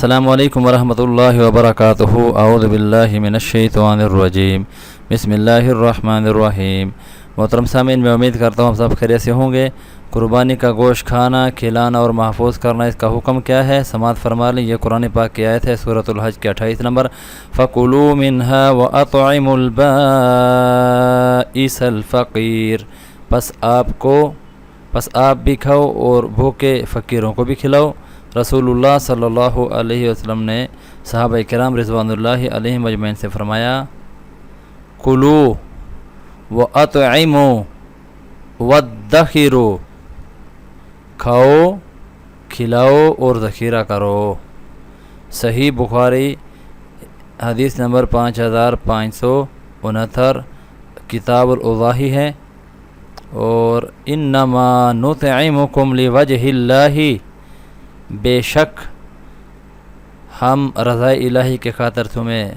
السلام علیکم ورحمۃ اللہ وبرکاتہ۔ اعوذ باللہ من الشیطان الرجیم، بسم اللہ الرحمن الرحیم۔ محترم سامعین، میں امید کرتا ہوں آپ سب خیریت سے ہوں گے۔ قربانی کا گوشت کھانا، کھلانا اور محفوظ کرنا، اس کا حکم کیا ہے؟ سماعت فرما لیں۔ یہ قرآن پاک کی آیت ہے، سورۃ الحج کے 28 نمبر۔ فَكُلُوا مِنْهَا وَأَطْعِمُوا الْبَائِسَ الْفَقِيرَ، پس آپ بھی کھاؤ اور بھوکے فقیروں کو بھی کھلاؤ۔ رسول اللہ صلی اللہ علیہ وسلم نے صحابہ کرام رضوان اللہ علیہم اجمعین سے فرمایا، کلو وَأَطْعِمُوا وَادَّخِرُوا، کھاؤ، کھلاؤ اور ذخیرہ کرو۔ صحیح بخاری حدیث نمبر 5569، کتاب الاضاحی ہے۔ اور انما نطعمکم لوجہ اللہ، بے شک ہم رضا الہی کے خاطر تمہیں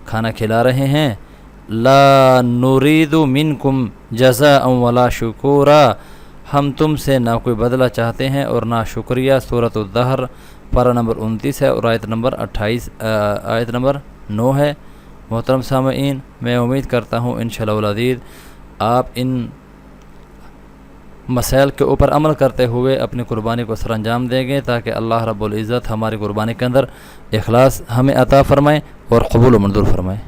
کھانا کھلا رہے ہیں۔ لا نرید منکم جزاء ولا شکورا، ہم تم سے نہ کوئی بدلہ چاہتے ہیں اور نہ شکریہ۔ سورۃ الدہر پارہ نمبر 29 ہے اور آیت نمبر 9 ہے۔ محترم سامعین، میں امید کرتا ہوں انشاءاللہ العزیز آپ ان مسائل کے اوپر عمل کرتے ہوئے اپنی قربانی کو سر انجام دیں گے، تاکہ اللہ رب العزت ہماری قربانی کے اندر اخلاص ہمیں عطا فرمائے اور قبول و منظور فرمائے۔